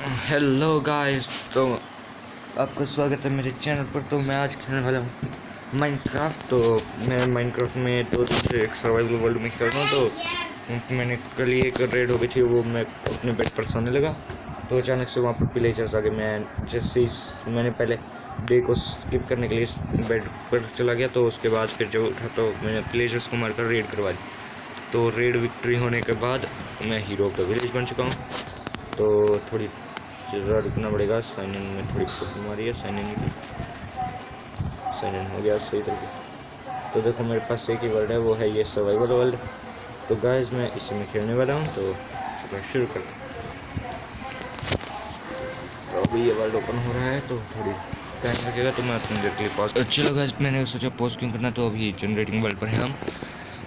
Hello guys, तो आपका स्वागत है मेरे चैनल पर। तो मैं आज खेलने वाला हूँ माइनक्राफ्ट। तो मैं माइनक्राफ्ट में दो दिन से एक सर्वाइवल वर्ल्ड में खेल रहा हूँ। तो मैंने कल ही एक रेड हो गई थी, वो मैं अपने बेड पर सोने लगा तो अचानक से वहाँ पर विलेजर्स आ गए। मैं जैसे ही मैंने पहले डे को स्किप करने के लिए बेड पर चला गया, तो उसके बाद फिर जो उठा तो मैंने विलेजर्स को मारकर रेड करवा दी। तो रेड विक्ट्री होने के बाद मैं हीरो ऑफ द विलेज बन चुका हूँ। तो थोड़ी ज़रा रुकना पड़ेगा, साइन इन में थोड़ी प्रॉब्लम आ रही है। साइन इन हो गया सही तरीके। तो देखो मेरे पास एक ही वर्ड है, वो है ये सर्वाइवल वर्ल्ड। तो गाइस मैं इसी में खेलने वाला हूँ, तो चलो शुरू करते हैं। तो अभी ये वर्ल्ड ओपन हो रहा है, तो थोड़ी टाइम लगेगा, तो मैं अपनी देर के लिए पॉज। चलो गाइस, मैंने सोचा पॉज क्यों करना, तो अभी जनरेटिंग वर्ल्ड पर है हम।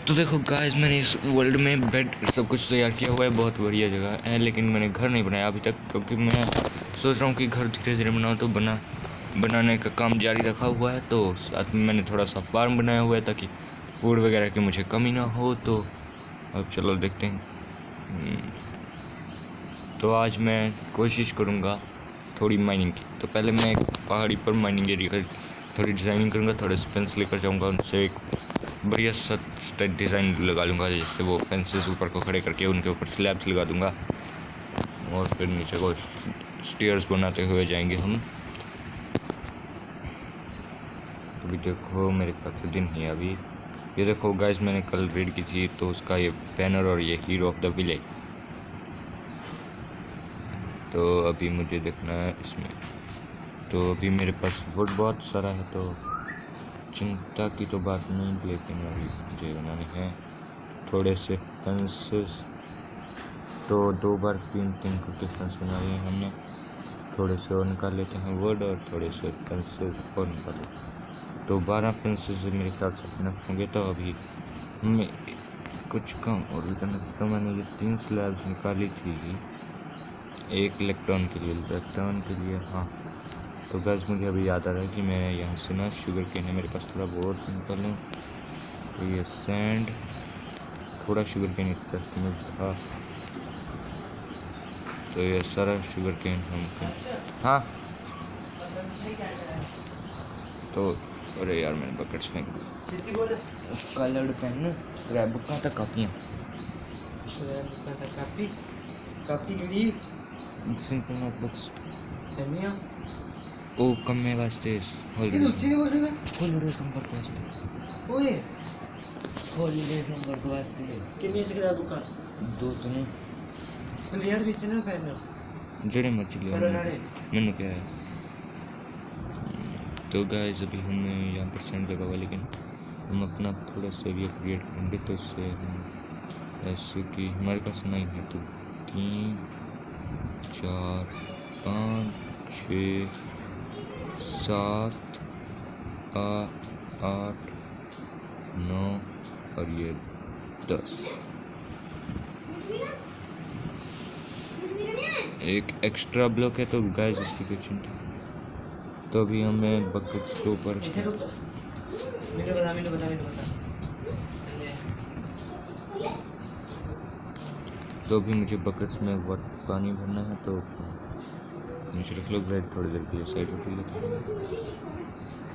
तो देखो गाइस, मैंने इस वर्ल्ड में बेड सब कुछ तैयार किया हुआ है, बहुत बढ़िया जगह है, लेकिन मैंने घर नहीं बनाया अभी तक, क्योंकि मैं सोच रहा हूँ कि घर धीरे धीरे बनाऊँ। तो बनाने का काम जारी रखा हुआ है। तो साथ में मैंने थोड़ा सा फार्म बनाया हुआ है ताकि फूड वगैरह की मुझे कमी ना हो। तो अब चलो देखते हैं। तो आज मैं कोशिश करूँगा थोड़ी माइनिंग की। तो पहले मैं एक पहाड़ी पर माइनिंग एरिया का थोड़ी डिज़ाइनिंग करूँगा, थोड़े से फेंस लेकर जाऊँगा, उनसे एक बढ़िया सा डिज़ाइन लगा लूँगा, जिससे वो फेंसेस ऊपर को खड़े करके उनके ऊपर स्लैब्स लगा दूँगा, और फिर नीचे को स्टेयर्स बनाते हुए जाएंगे हम। अभी देखो मेरे काफ़ी दिन ही अभी ये देखो गाइस, मैंने कल रीड की थी, तो उसका ये बैनर और ये हीरो ऑफ द विलेज। तो अभी मुझे देखना है इसमें। तो अभी मेरे पास वुड बहुत सारा है, तो चिंता की तो बात नहीं, लेकिन अभी मुझे बनाने हैं थोड़े से फेंसेस। तो 2 बार 3 करके फेंस बना लिए हमने। थोड़े से और निकाल लेते हैं वुड, और थोड़े से फेंसेस और निकाल लेते हैं। तो 12 फेंसेस मेरे ख्याल से फिनिश होंगे। तो अभी हमें कुछ काम और भी करना था। तो मैंने ये 3 स्लैब्स निकाली थी, एक इलेक्ट्रॉन के लिए हाँ। तो गैस मुझे अभी याद आ रहा है कि मैं यहाँ से ना शुगर केन है मेरे पास, थोड़ा बहुत निकाल लूँ। तो ये सैंड, थोड़ा शुगर केन इस चेस्ट में था, तो ये सारा शुगर केन हम हाँ। तो अरे यार, मैंने बकेट्स फेंक दी। कलर्ड पेन, स्क्रैप बुक तक कापियाँ, कापी सिंपल नोटबुक्स पेनिया ओ कम्मे वास्ते हॉलीडे संपर्क वास्ते ओए हॉलीडे संपर्क वास्ते किन्नी स्क्रैप बुकां 2 तो नहीं प्लेयर विच ना पेन जड़े मर्जी ले मैंने क्या है। तो गाइस अभी हम यहाँ पर सेंड लगा हुआ, लेकिन हम अपना थोड़ा सा एरिया क्रिएट करेंगे, तो उससे हम ऐसे कि हमारे पास नहीं है, तो 3 4 5 6 7 8 9 और ये 10, एक एक्स्ट्रा ब्लॉक है। तो गाइस इसकी कोई चिंता। तो अभी हमें बकेट्स के ऊपर मैंने बता तो अभी मुझे बकेट्स में पानी भरना है, तो नीचे रख लो ब्रेड, थोड़ी देर के लिए साइड रख लेते हैं।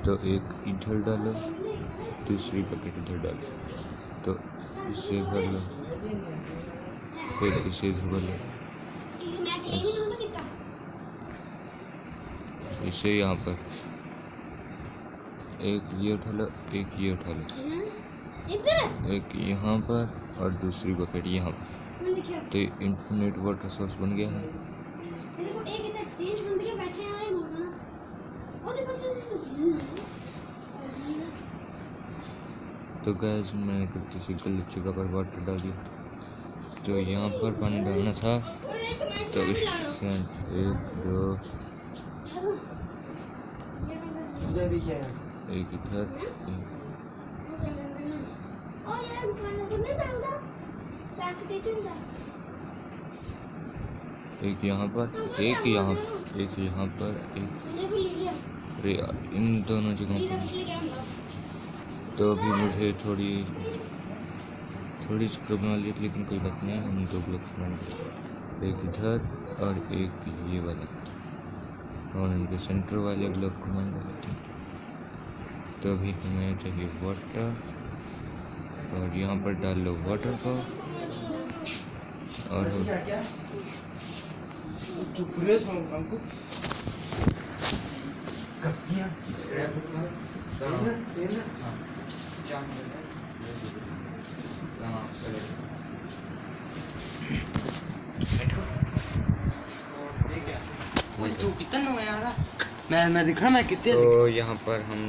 तो एक इधर डालो, दूसरी बकेट इधर डालो, तो इसे भर लो, फिर इसे इधर भर लो, इसे यहाँ पर एक ये उठा लो, एक ये उठा लो, एक यहाँ पर और दूसरी बकेट यहाँ पर। तो इन्फिनिट वाटर सोर्स बन गया है। तो गैस मैंने गलती से गलत जगह पर वाटर डाल दिया, तो यहाँ पर पानी डालना था। तो इससे 1 2 एक इधर, एक यहाँ पर, एक यहाँ पर, अरे इन दोनों जगहों पर। तो अभी मुझे थोड़ी सी प्रॉब्लम आ रही है, लेकिन कोई बात नहीं, हम 2 ब्लॉक्स बनाएंगे। एक इधर और एक ये वाला, और इनके सेंटर वाले ब्लॉक को मान लेते हैं। तो अभी हमें चाहिए वाटर, और यहाँ पर डाल लो वाटर को, और चुप रहे हमको कपियां तू कितना नो है यार, मैं दिख रहा मैं कितने तो यहाँ पर हम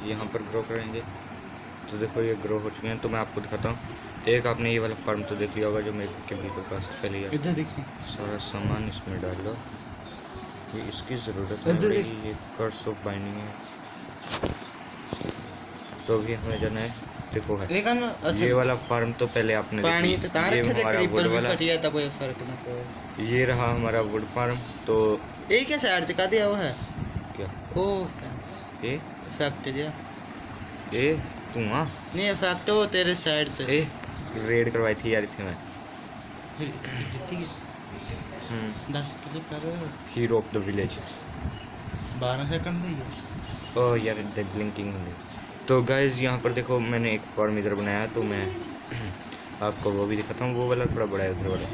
यहाँ पर ग्रो करेंगे। तो देखो ये ग्रो हो चुके हैं। तो मैं आपको दिखाता हूँ। एक आपने ये वाला फार्म तो देख लिया होगा जो मेरे के बिल्कुल पास पहले ही है। इधर देखिए सारा सामान इसमें डाल लो, ये इसकी ज़रूरत है। ये कर्स ऑफ बाइंडिंग है। तो अभी हमें जाना है, देखो है लेकिन अच्छा ये वाला फार्म तो पहले आपने पानी देखी। तो तार ये रखे थे हमारा करीब वुड पर भी वाला, फट गया था, कोई फर्क ना पड़े। ये रहा हमारा वुड फार्म। तो ये क्या साइड से का दिया हुआ है? क्या ओ ए इफेक्ट दिया ए धुआं नहीं, इफेक्ट वो तेरे साइड से ए रेड करवाई थी यार इतने में। जितनी की 10 क्लिक कर रहे हो, hero of the village. 12 second दी ओह यार द ब्लिंकिंग होने। तो गाइज यहाँ पर देखो मैंने एक फार्म इधर बनाया, तो मैं आपको वो भी दिखाता हूँ। वो वाला थोड़ा बड़ा है उधर वाला।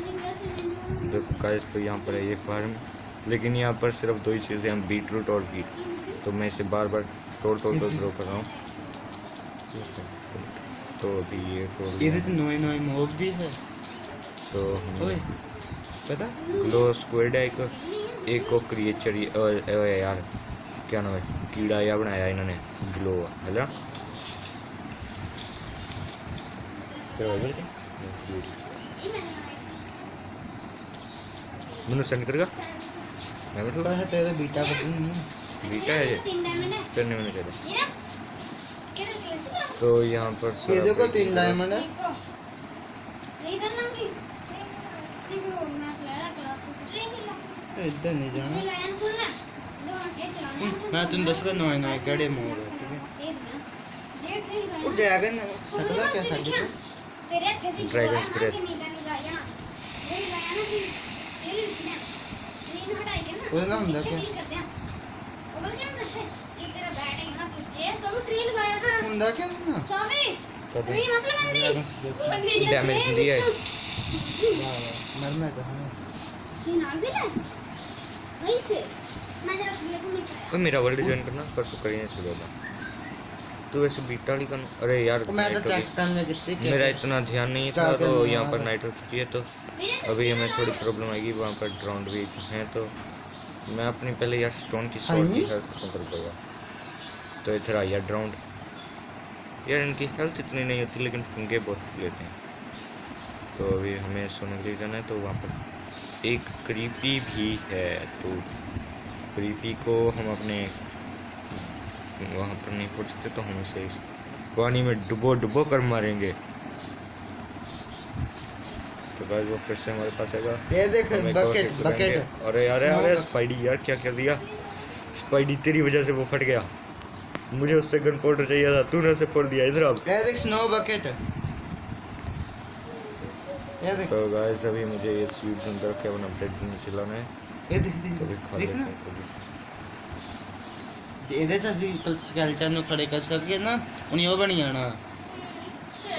देखो गाइज तो यहाँ पर है ये फार्म, लेकिन यहाँ पर सिर्फ दो ही चीज़ें हैं, बीटरूट और वीट। तो मैं इसे बार बार तोड़ तोड़ कर ग्रो कर रहा हूँ। तो अभी ये तोड़ इधर लिया। तो नए नए मॉब भी है। तो ओए पता ग्लो स्क्विड है एक को क्रिएचर यार क्या नाम है, कीड़ा या बनाया इन्होंने ग्लो है ना, सर्वाइवल के मैंने सेंड करेगा। मैं भी थोड़ा पर तेरे बीटा बदल नहीं है। बीटा है ये करने में चाहिए। तो यहाँ पर ये देखो 3 डायमंड है। इधर नहीं जाना, मैं तुम दस का नए नए कड़े मोड़ है, ठीक है। वो ड्रैगन सतला क्या साइड पे ड्रैगन स्पिरिट वो ना हम क्या हुंदा क्या था ना डैमेज दिया है। मरना कहाँ और मेरा वर्ल्ड ज्वाइन करना पर तो करिए चलो ना। तो वैसे बीटा वाली कर, अरे यार तो मैं तो night हो चेक करने कितने गई। मेरा इतना ध्यान नहीं था। क्या तो करना यहाँ पर है? नाइट हो चुकी है, तो अभी हमें थोड़ी प्रॉब्लम आएगी। वहाँ पर ड्राउंड भी हैं, तो मैं अपनी पहले यार स्टोन की शॉर्ट की हेल्थ खत्म कर दूँगा। तो इधर आइए ड्राउंड, यार इनकी हेल्थ इतनी नहीं होती लेकिन फंगे बहुत लेते हैं। तो अभी हमें सोने के लिए जाना है। तो वहाँ पर एक क्रीपी भी है, तो क्रीपी को हम अपने वहाँ पर नहीं पहुँच सकते, तो हम इसे इस पानी में डुबो कर मारेंगे। तो गाइस वो फिर से हमारे पास आएगा। ये देख हम एक और बकेट hit लगाएंगे। बकेट अरे यार अरे स्पाइडी यार क्या कर दिया स्पाइडी, तेरी वजह से वो फट गया। मुझे उससे गन पाउडर चाहिए था, तूने उसे फोड़ दिया। इधर अब ये देख स्नो बकेट ये देख तो गाइस अभी मुझे ये सीड्स अंदर रखे अपना ब्रेड नहीं चलाना है। ये देख तो अभी खा देख लेते ना हैं थोड़ी सी। ਇਹਦੇ ਚ ਅਸੀਂ ਸਕੈਲਟਨ ਨੂੰ ਖੜੇ ਕਰ ਸਕੀਏ ਨਾ, ਉਹਨੇ ਉਹ ਬਣ ਜਾਣਾ।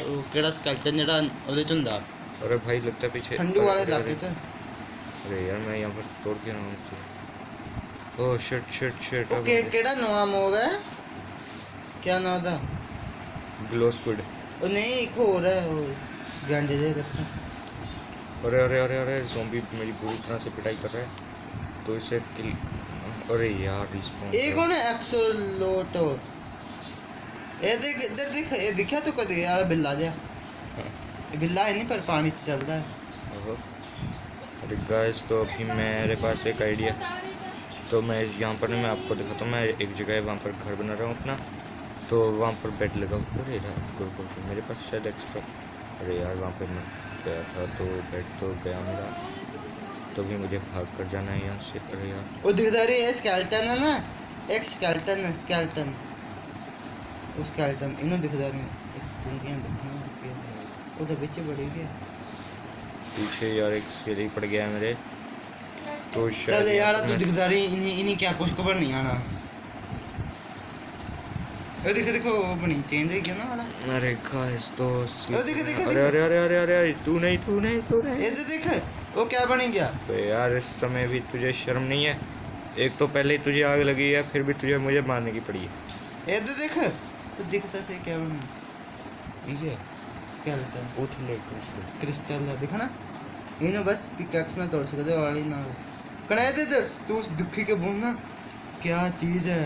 ਉਹ ਕਿਹੜਾ ਸਕੈਲਟਨ ਜਿਹੜਾ ਉਹਦੇ ਚ ਹੁੰਦਾ अरे भाई लगता है पीछे ਠੰਡੂ ਵਾਲੇ अरे, ਇਲਾਕੇ अरे, ਚ। अरे यार मैं यहाँ पर तोड़ के रहा हूँ। Oh shit shit shit. ਉਹ ਕਿਹੜਾ ਨਵਾਂ ਮੂਵ ਹੈ, ਕਿਆ ਨਾਮ ਉਹਦਾ? Glow squid. ਉਹ ਨਹੀਂ ਇੱਕ ਹੋਰ ਹੈ, ਉਹ ਗੰਜ ਜੇ ਰੱਖਾ। अरे अरे अरे अरे ज़ॉम्बी मेरी पूरी तरह से पिटाई कर रहा है, तो इसे किल। अरे यार रिस्पॉन्स ਇਹ ਕੌਣ ਹੈ? ਐਕਸੋਲੋਟੋ। ਇਹ देख इधर देख, ये दिखा तो कभी यार बिल्ला जा, ये बिल्ला है नहीं पर पानी से चलता है। अरे गाइस तो अभी मेरे पास एक आइडिया, तो मैं यहाँ पर नहीं, मैं आपको दिखाता हूँ। मैं एक जगह वहाँ पर घर बना रहा हूँ अपना, तो वहाँ पर बेड लगा। अरे यार गुरु मेरे पास शायद एक्स्ट्रा, अरे यार वहाँ पर मैं गया था तो बेड तो गया मेरा, तो भी मुझे भाग कर जाना है यहाँ से। अरे यार वो दिखता रही है स्केलेटन है ना, एक स्केलेटन है, स्केलेटन वो स्केलेटन इन्हों दिखता रही है। तुम क्या देखना वो तो बिच बड़ी गया पीछे यार एक सीढ़ी पड़ गया है मेरे, तो चल शायद यार यहाँ तू पर दिखदा रही इन्हीं क्या कुछ खबर नहीं आना। ये देखो देखो वो बनी चेंज हो गया ना वाला। मैं- अरे गाइस तो देखो, अरे अरे अरे अरे अरे अरे तू नहीं ये तो देख वो क्या बन गया। बे यार इस समय भी तुझे शर्म नहीं है? एक तो पहले ही तुझे आग लगी है, फिर भी तुझे मुझे मारने की पड़ी है। ये तो देख तो दिखता से क्या बना ठीक है स्केलेटन उठ ले क्रिस्टल। क्रिस्टल है देखा ना इन्हें बस पिकैक्स ना तोड़ सकते वाली ना कने दे दे तू उस दुखी के बोल ना क्या चीज है।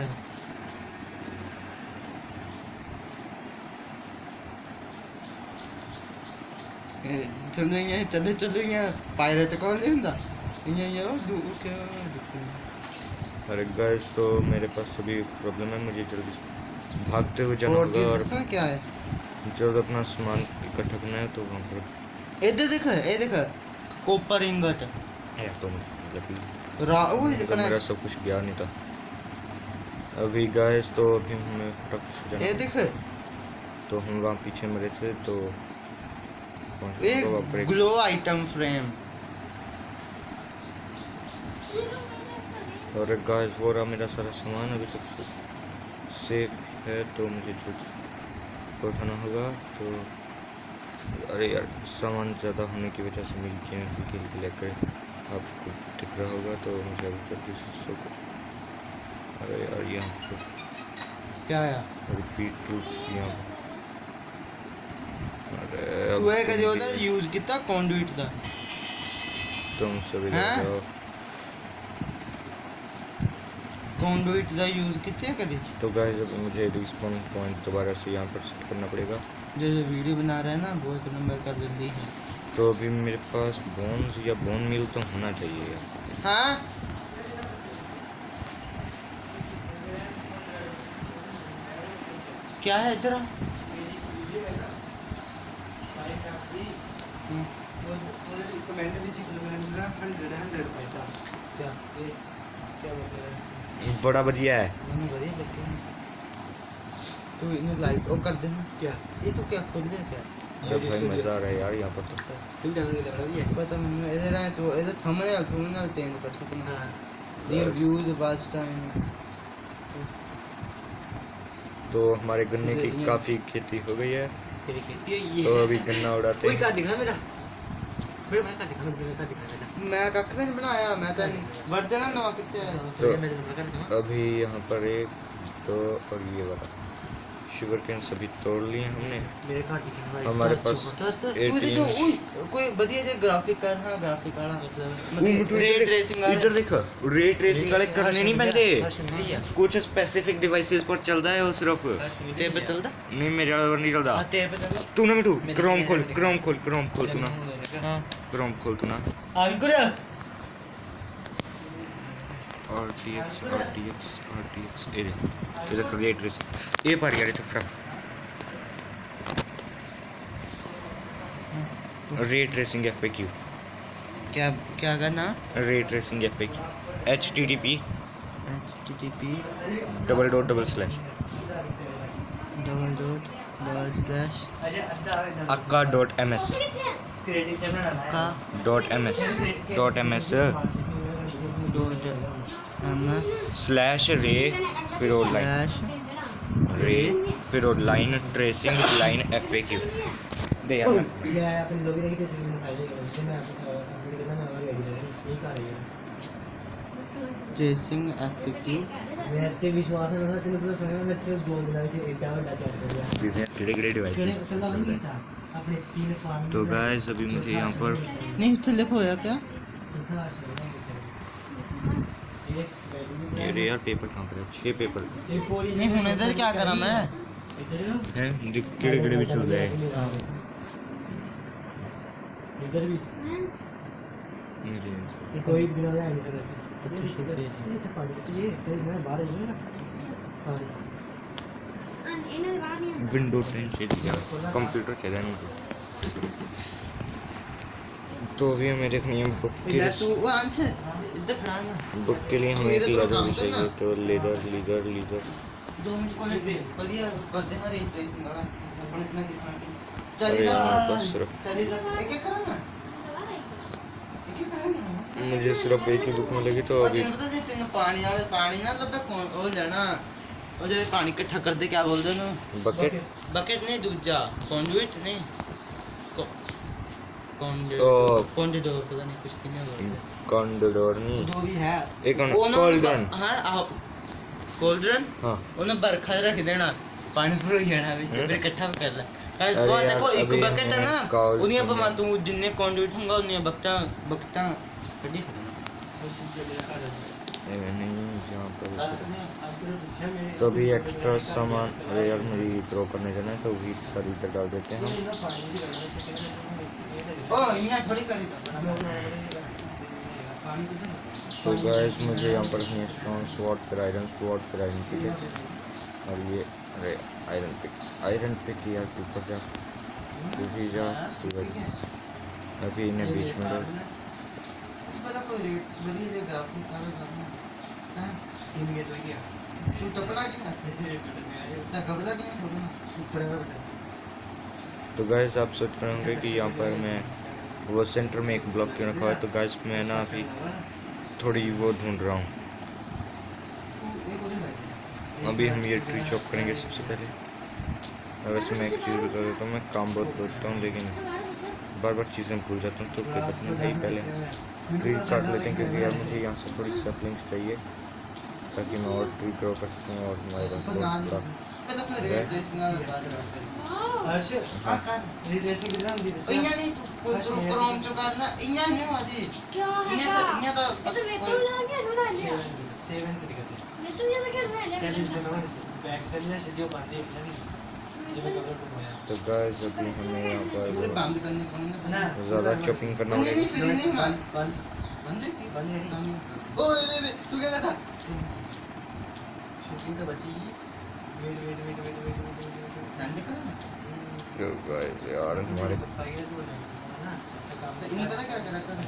समझो ये चले चले ये पायरेट कौन नहीं हुंदा ये ओ दू क्या दुखी। अरे गाइस तो मेरे पास अभी प्रॉब्लम है, मुझे जल्दी से भागते हुए जाना और होगा ये और दसना क्या है। जल्द अपना सामान इकट्ठा करना है, तो वहाँ पर ये देख कॉपर इंगट है तो मतलब रा वो तो देखना मेरा सब कुछ गया नहीं था अभी गाइस। तो अभी हमें फटाक से जाना ये होगा। देख तो हम वहाँ पीछे मरे थे, तो ये तो वहाँ पर एक- ग्लो आइटम फ्रेम और गाइस वो रहा मेरा सारा सामान अभी तक सेफ है, तो मुझे जल्द उठाना होगा। तो अरे यार सामान ज़्यादा होने की वजह से मेरी गेम के लेकर आपको दिख रहा होगा, तो मुझे अभी जल्दी से सब कुछ। अरे यार यहाँ पर क्या है रिपीट रूट्स यहाँ अरे तू है अब कदी तुम होता भी- यूज कितना कंडुइट दा तुम सभी हैं? जाओ। कंडुइट दा यूज कितने कदी तो गाइस अब मुझे रिस्पॉन पॉइंट दोबारा से यहाँ पर सेट करना पड़ेगा। जो ये वीडियो बना रहा है ना वो एक नंबर का जल्दी है। तो अभी मेरे पास बोन्स या बोन मिल तो होना चाहिए यार। हाँ क्या है इधर कमेंट भी चीज लगा 100 पाया क्या ये क्या मतलब बड़ा बढ़िया है। मैंने बढ़िया लगे तो इन्हें लाइक और कर दे क्या ये तो क्या खोल दिया क्या सब भाई मज़ा आ रहा है यार यहाँ पर। तो तुम जानने लग रही है पता मैंने इधर आए तो इधर थंबनेल चेंज कर सकना हां रियल व्यूज बस टाइम। तो हमारे गन्ने की काफ़ी खेती हो गई है, तेरी खेती है ये तो अभी गन्ना उड़ाते कोई हैं। का दिखा मेरा फिर मैं का दिखा मेरा मैं कख में बनाया मैं तो बढ़ जाना नवा कितने तो अभी यहाँ पर एक तो और ये वाला शुगर केन सभी तोड़ लिए हमने। मेरे का दिखा हमारे पास तू 18 देखो कोई बढ़िया जे ग्राफिक कर हां ग्राफिक वाला मतलब रे ट्रेसिंग वाला इधर देखो रे ट्रेसिंग वाले करने नहीं बनते, कुछ स्पेसिफिक डिवाइसेस पर चलता है वो सिर्फ। तेरे पे चलदा नहीं मेरे पर नहीं चलता। हां तेरे पे चलदा तू ना मिठू क्रोम खोल तू ना हां क्रोम खोल तू ना। अंकुर RTX ये देख इधर रे ट्रेसिंग ये पर यार ये तो फ्रक रे ट्रेसिंग FAQ क्या क्या करना ray tracing FAQ HTTP http // akka.ms का .ms /ray फिर और लाइन रे फिर और लाइन ट्रेसिंग लाइन FAQ दे यार मैं अपने लोग नहीं किसी को फायदे कर उससे मैं अपने करना मैं और यही कर रही है ट्रेसिंग FAQ मैं ते विश्वास है ना तेरे को समय में सिर्फ जोड़ दिया कि क्या डाटा कर दिया किड़े डिवाइसेस अपने 3 फार्म तो गाइस अभी मुझे यहाँ पर नहीं तो लिखो या क्या ये रे यार पेपर कहाँ पर है 6 पेपर नहीं हुन इधर क्या करा मैं हैं किड़े भी चल रहे हैं इधर भी कोई बिना नहीं सकता ये तो पानी ये तेरी मैं बाहर ही ना विंडो 10 से दिया कंप्यूटर चला नहीं मुझे। तो अभी हमें देखनी है बुक के लिए। तू वो अंश इधर खड़ा ना बुक के लिए हमें एक लेदर भी चाहिए, तो लेदर 2 मिनट को पे बढ़िया करते हैं रे ट्रेसिंग वाला अपने में दिखा के अरे चल यार, इधर बस सिर्फ चल इधर एक एक करना मुझे सिर्फ एक ही बुक मिलेगी तो अभी तेन पता जे तेन पानी ना लब्बे ओ लेना ओ जे पानी इकट्ठा करदे क्या बोलदे न बकेट बकेट नहीं दूजा कंडुइट नहीं कॉन्डिडोर पता नहीं कुछ किने बोलते कॉन्डोर नहीं जो भी है एक कोल्ड्रन कोल्ड्रन हां कोल्ड्रन हाँ उन्हें बरखा रख देना पानी भर जाना विच फिर इकट्ठा कर ले अरे वो यार, देखो एक अभी बकेट है हमें ना कॉल उन्हें सुनना। पमा तू जिन्ने कंडुइट होगा उन्हें बकता बकता कदी सकना नहीं यहाँ पर पीछे में तो अभी एक्स्ट्रा सामान अरे यार मुझे ड्रॉ करने जाना है तो भी सारी इधर डाल देते हैं हम ओ यहाँ थोड़ी करी था तो गाइस मुझे यहाँ पर अपनी स्टोन स्वॉर्ड फिर आयरन पिक है और ये अरे आयरन पिक यार तू ऊपर जा तू भी जा तू अभी इन्हें बीच में डाल पता कोई रेट बड़ी जे ग्राफिक का करना हां इन गेट लग गया तू टपला की ना ता कबला की बोलना ऊपर का बेटा तो गाइस आप सोच रहे होंगे कि यहाँ पर मैं वो सेंटर में एक ब्लॉक क्यों रखा हुआ है तो गाइस मैं ना अभी थोड़ी वो ढूंढ रहा हूँ अभी हम ये ट्री चॉप करेंगे सबसे पहले वैसे मैं एक चीज़ बता देता हूँ मैं काम बहुत करता हूँ लेकिन बार बार चीज़ें भूल जाता हूँ तो कोई बात नहीं भाई पहले ट्री काट लेते हैं क्योंकि यार मुझे यहाँ से थोड़ी सैपलिंग्स चाहिए ताकि मैं और ट्री ग्रो कर सकूँ और हमारे पास बहुत बड़ा पता कोई रेट इसना हर्ष आकार रीड्रेसिंग कितना दी इन्हें नहीं तू कोई क्रोम जो करना इन्हें नहीं मादी क्या है इन्हें तो ये तो मैं तो लगा ढूंढा लिया 7 करते मैं तो ये तो कर रहा कैसे है इसमें बैक करने से जो पाते हैं नहीं जो मैं कवर को आया तो गाइस अभी हमें यहाँ पूरे पर बंद करने पड़ेंगे ना ज़्यादा चॉपिंग करना नहीं पड़ेगा नहीं फिर नहीं मान बंद बंद है की बंद नहीं ओए वे तू क्या करता शूटिंग से बची वेट संडे का ना तो गाइस यार हमारे तो इन्हें पता क्या कर रखा है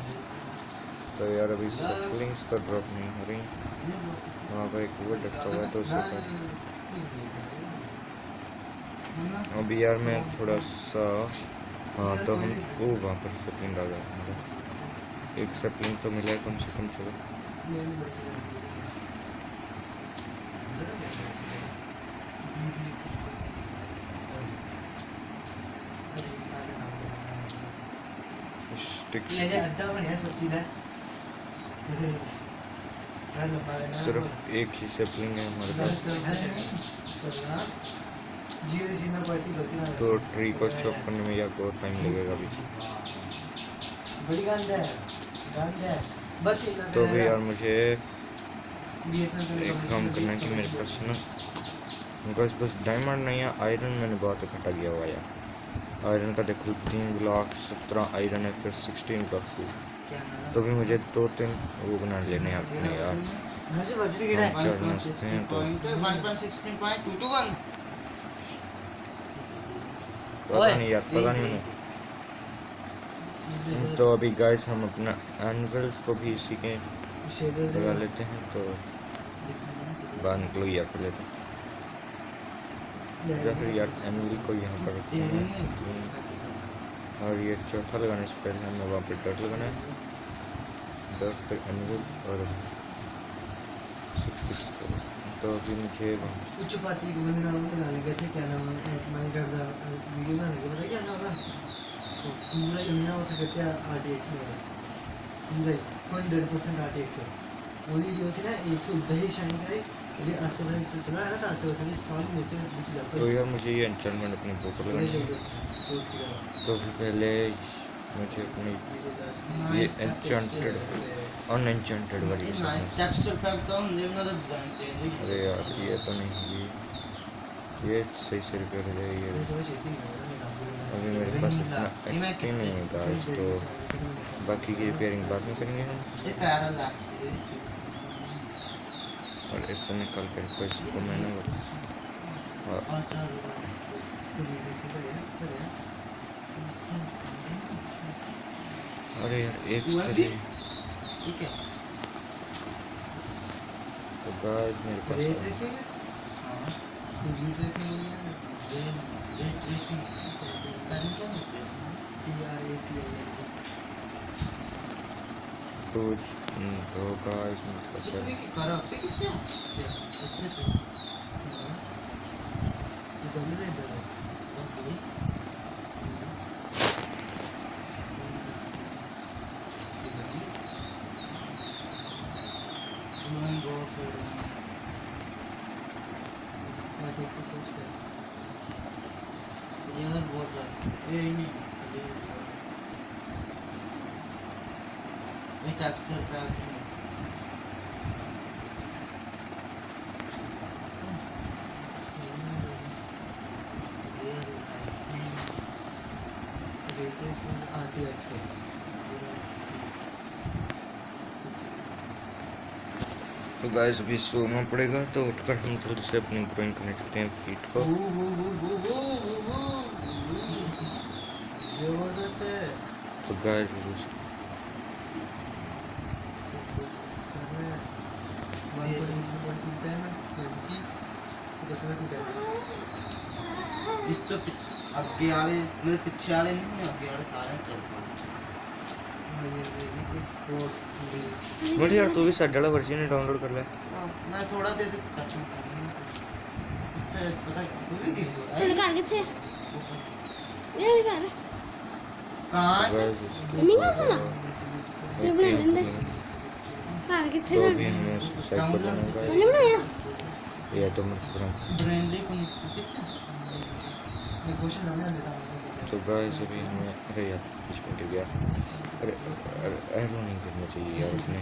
तो यार अभी सैपलिंग्स तो ड्रॉप नहीं हो रही वहाँ पर एक वुड रखा हुआ है तो उसे काट अभी यार मैं थोड़ा सा हाँ तो हम वो वहाँ पर सैपलिंग डाल देंगे एक सैपलिंग तो मिला है कम से कम चलो स्टिक्स ये अड्डा बनिया सब चीज़ है सिर्फ एक ही सैपलिंग है हमारे पास चलना जियो सी में पड़ती गलती ना तो ट्री को चॉप करने में या बहुत टाइम लगेगा अभी बड़ी गंद है बस इतना तो भी यार मुझे बीएसएनएल एक काम करना है कि मेरे पास ना मेरे पास बस डायमंड नहीं है आयरन मैंने बहुत इकट्ठा किया हुआ है आयरन का देखो 3 ब्लॉक 17 आयरन है फिर 16 का फूल तो भी मुझे 2-3 वो बना लेने हैं अपने यार मुझे बजरी गिरा है चढ़ना सकते हैं तो 1.16.221 पता नहीं यार पता नहीं मैंने तो अभी गाइस हम अपना एनिमल्स को भी इसी के शेडर से लगा लेते हैं तो बाहर निकलो यार कर लेते हैं या फिर यार एनिमल को यहाँ पर रखते हैं और ये चौथा लगाने से पहले हमें वहाँ पर डर्ट लगाना है डर्ट फिर एनिमल और 6 तो अभी मुझे उच्च पाती को मैंने नाम तो डालने गए थे क्या नाम है माइनक्राफ्ट का वीडियो बनाने के पता क्या नाम था पूरा इतना हो सकता है आरटीएक्स में पूरा 100% आरटीएक्स है वो वीडियो थी ना 110 ही शाइन कराई ये आस्ते से चला है ना तो आस्ते से सारी नीचे बीच जाता तो यार मुझे ये एन्चेंटमेंट अपने ऊपर लगानी है स्पोर्ट्स की तरह तो फिर पहले मुझे अपनी ये एन्चेंटेड अनएन्चेंटेड वाली पसंद है। टेक्सचर पैक डाउन लेवल का डिजाइन चेंज अरे यार ये तो नहीं ये सही से रिपेयर हो जाए ये अभी मेरे पास इतना एक्सपी नहीं है गाइस तो बाकी की रिपेयरिंग बाद में करेंगे हम ये पैरालैक्स और इससे निकाल कर इसको मैंने और अरे यार एक स्टोरी ठीक है तो गाइस मेरे पास ट्रेसिंग हां ट्रेसिंग नहीं है ये ट्रेसिंग करने क्या है ट्रेसिंग TRACING तो गाइस मेरे पास है भी करो पे कितने अच्छे से ये दोनों दे दो okay One go for that takes a source पे ये अगर बोल रहा है ये नहीं ये टेक्सचर पैक तो गाइस अभी सोना पड़ेगा तो उठकर हम जल्दी से अपनी ग्रोइंग करने चलते हैं फीट को जबरदस्त है तो गाइस इस तो अगे वाले मतलब पिछे वाले नहीं अगे वाले सारे चलते मुझे यार तू भी साढ़े वाला वर्जन डाउनलोड कर ले मैं थोड़ा दे दे अच्छा पता है तेरे घर किथे ये घर कहां नहीं ना सुना ते बना लेंदे घर किथे तो घर अभी हमें उसको सेट कर देना होगा मैंने बनाया या तो मैं पूरा ब्रेन दे को कितना मैं क्वेश्चन लगा लेता हूं तो गाइस अभी हमें अरे यार बीच में गिर गया अरे एरो नहीं करना चाहिए यार उसने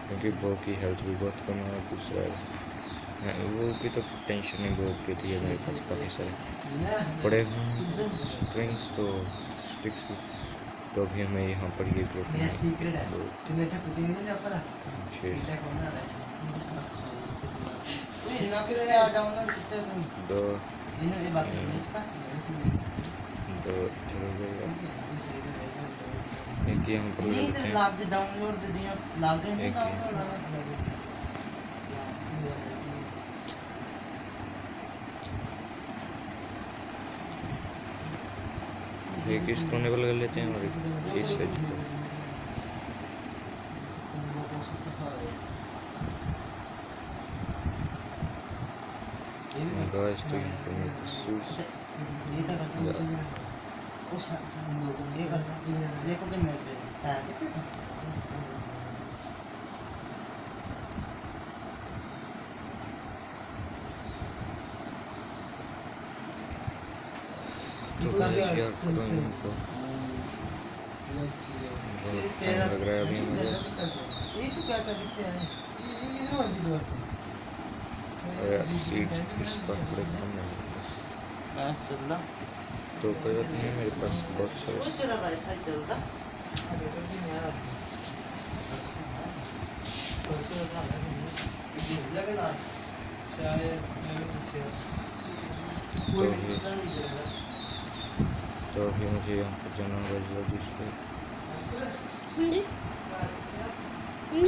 क्योंकि वो की हेल्थ भी बहुत कम है और दूसरा वो की तो टेंशन नहीं वो की थी मेरे पास काफ़ी सारे पड़े हुए स्ट्रिंग्स तो स्टिक्स भी तो अभी हमें यहाँ पर ये ग्रुप मेरा सीक्रेट है तूने तो कुछ नहीं पता सीक्रेट कौन है ये ना के आ जाओ ना कितने तुम दो ये बात नहीं का दो चलो गया एक यहाँ पर नहीं लेते तो हैं लाग दे डाउनलोड दे दिया लाग दे नहीं डाउनलोड एक इसको नेबल कर लेते हैं और एक इस साइड को गाइस तो यहाँ पर मेरे पास सूट्स ये तो करते हैं उस ये करते हैं देखो कि मेरे पे है कितने तो गाइस यार ग्रोइंग को बहुत टाइम लग रहा है अभी मुझे ये तो क्या करते हैं ये रोज की बात और यार सीड्स इस पर थोड़े कम है मैं चलता तो कोई बात नहीं मेरे पास बहुत सारे वो तेरा वाईफाई चलता लगेगा शायद मेरे पीछे तो अभी मुझे यहाँ पर जाना होगा जल्दी से जी जी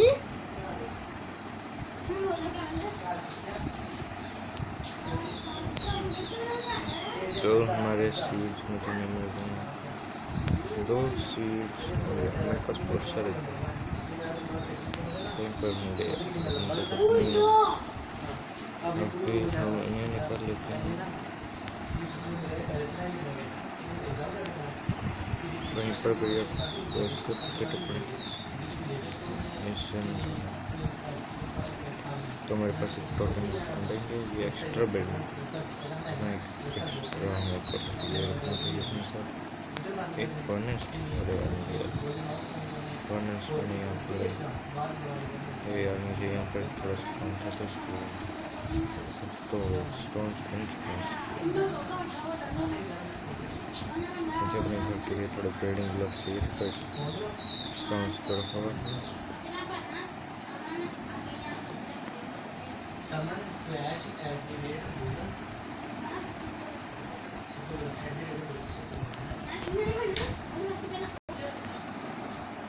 तो हमारे सीड्स मुझे नहीं मिल रहे हैं दो सीड्स मेरे पास बहुत सारे थे कहीं पर मिले अभी हम इन्हें निकाल लेते हैं वहीं पर गया तो सब के टुकड़े तो मेरे पास एक टोकन देंगे ये एक्स्ट्रा बेड में मैं एक्स्ट्रा हमें कर ले रखना चाहिए अपने साथ एक फर्नेस और फर्नेस मैंने यहाँ पर यार मुझे यहाँ पर थोड़ा सा काम था तो उसको तो स्टोन मुझे अपने घर के लिए थोड़ा ब्रेडिंग ब्लॉक्स चाहिए तो स्टोन्स को रखा हुआ था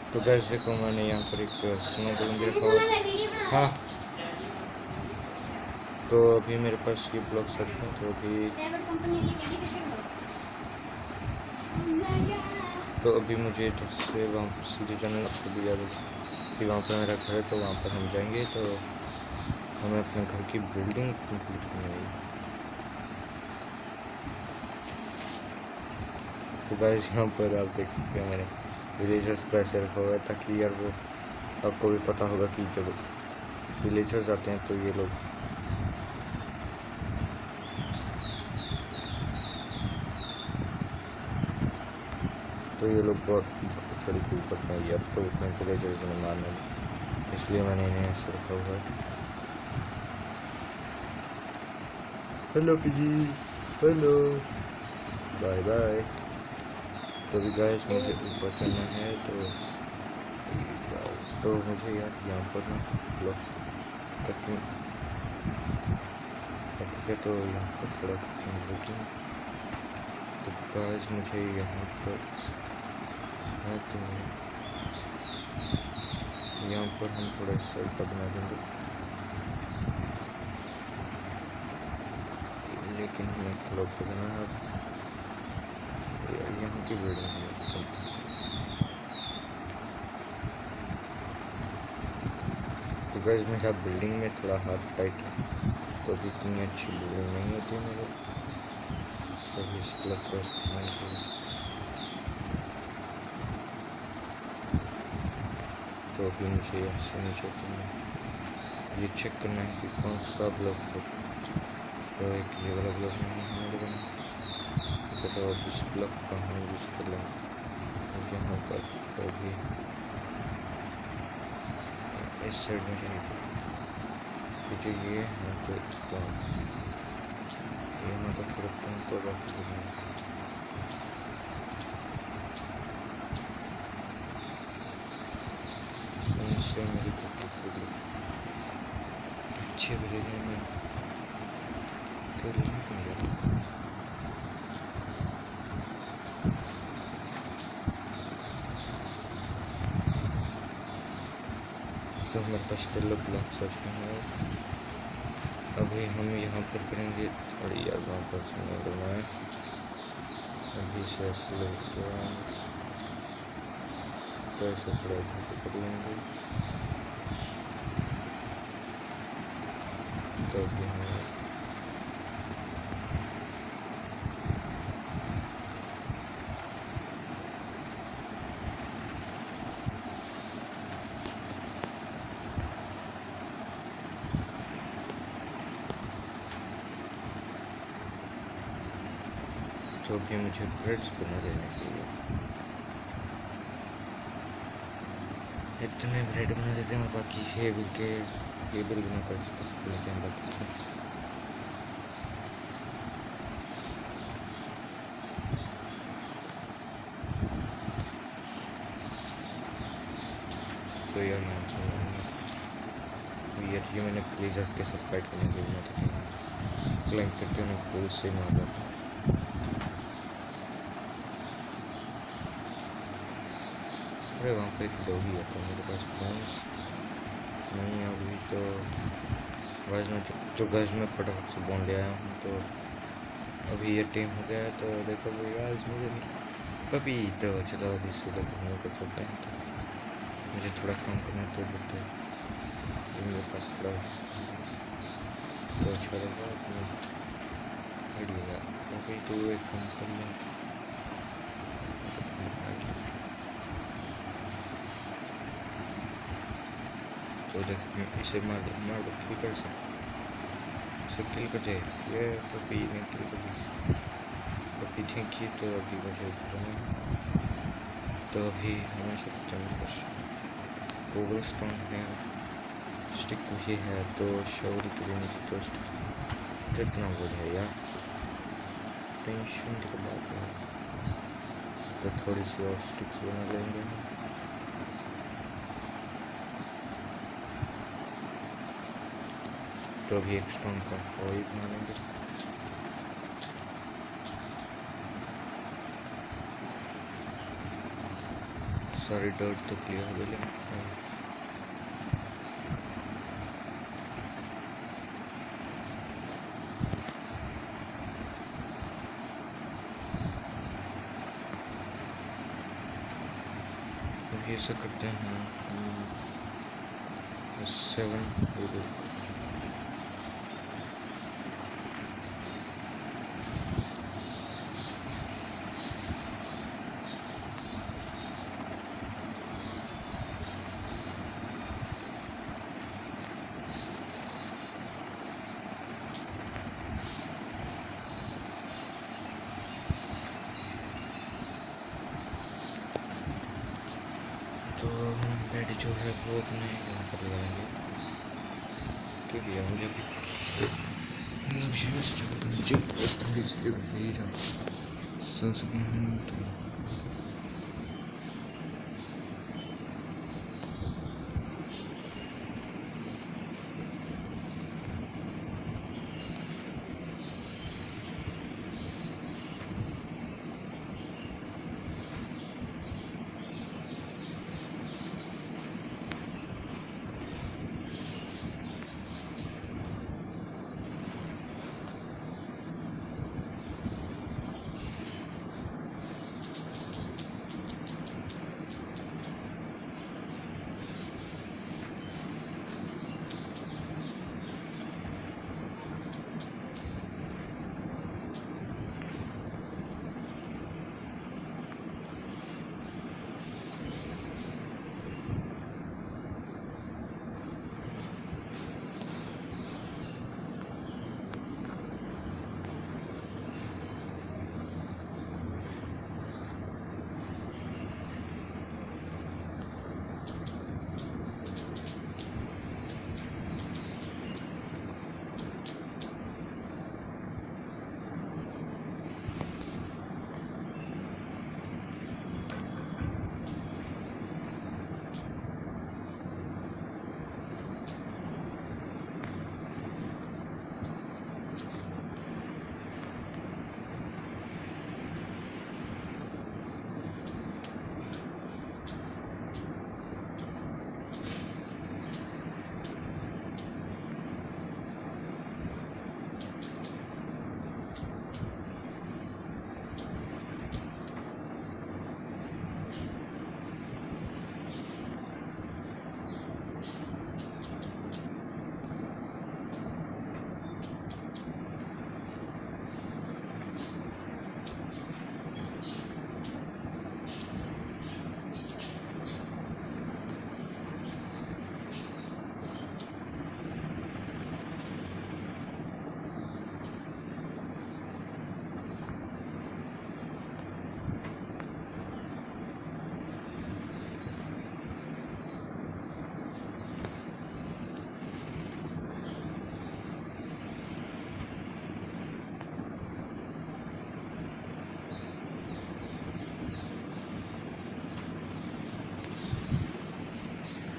तो गैस देखो मैंने यहाँ पर एक स्नो बलून भी रखा हुआ हाँ तो अभी मेरे पास ये ब्लॉक्स रखे हैं तो अभी तो अभी मुझे इधर से वहाँ सीधे जाना आपको भी याद है कि वहाँ पर मेरा घर है, तो वहाँ पर हम जाएंगे। तो हमें अपने घर की बिल्डिंग कंप्लीट करनी है। तो गाइस यहाँ पर आप देख सकते हैं मैंने विलेजर्स को ऐसे रखा हुआ है ताकि यार वो आपको भी पता होगा कि जब विलेजर्स आते हैं तो ये लोग बहुत छोटी कोई करते हैं यार, तो उतने विलेजर्स में मारने, इसलिए मैंने इन्हें ऐसे रखा हुआ है। हेलो पिजी, हेलो, बाय बाय। तो भी गाइस मुझे ऊपर चलना है, तो मुझे यार यहाँ पर ना ब्लॉक्स कटिंग, ठीक है, तो यहाँ पर थोड़ा कटिंग ब्रेकिंग। तो गाइस मुझे यहाँ पर है, तो यहाँ पर हम थोड़ा इस साइड का बना देंगे, लेकिन हमें थोड़ा ऊपर जाना है। यहाँ की बिल्डिंग है, तो गाइस मेरा बिल्डिंग में थोड़ा हाथ टाइट है, तो अभी इतनी अच्छी बिल्डिंग नहीं होती मेरे, सभी इस क्लब पर तो अभी मुझे ऐसे नीचे उतरना है, ये चेक करना है कि कौन सा ब्लॉक हो, तो एक ये वाला ब्लॉक नहीं है मेरे बना, तो अब इस ब्लॉक का हम यूज़ कर लेंगे यहाँ पर। तो अभी इस साइड में जाने पीछे ये है, तो यहाँ तक रखता हूँ, तो बाकी इनसे मेरी अच्छे बजेगा में तो हमारे पास टेलो ब्लॉक सोच है। अभी हम यहाँ पर करेंगे थोड़ी यार, वहाँ पर समय करना है, अभी से स्लो तो ऐसे थोड़ा कर लेंगे। तो अभी हम तो भी मुझे ब्रेड्स बना देने के लिए इतने ब्रेड बना देते हैं, बाकी हेबल बना कर लेते हैं बाकी। तो यार ये मैंने प्लेजर्स के साथ फाइट करने के लिए मैं तो क्लाइंब करके उन्हें पुल से मार देता हूँ। अरे वहाँ पे एक डॉगी है, तो मेरे पास बोन्स नहीं है अभी, तो गाइस में जो गाइस में फटाफट से बोन ले आया हूँ। तो अभी ये टाइम हो गया है, तो देखो गाइस मुझे कभी तो चलो अभी सीधा घूमने को चलते हैं। तो मुझे थोड़ा काम करना तो बोलते मेरे पास थोड़ा तो अच्छा रहेगा बढ़िएगा, क्योंकि तो एक काम कर लें। तो देख इसे मार दो ठीक है, इसे किल कर जाए, ये कभी नहीं किल कर कभी ठीक ही। तो अभी मुझे तो अभी हमें सकते हैं कोबल स्टोन है, स्टिक भी है, तो शौरी के लिए मुझे तो स्टिक कितना वुड है यार, टेंशन की बात है। तो थोड़ी सी और स्टिक्स बना लेंगे। तो अभी एक स्टोन का वही बना लेंगे। सारी डर्ट तो क्लियर हो गई। ऐसा करते हैं 7 तो हम बेड जो है वो अपने यहाँ पर लगाएंगे। ठीक है, मुझे भी थोड़ी सी जगह सही जहाँ सो सकें हम।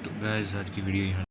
तो गाइस आज की वीडियो यहाँ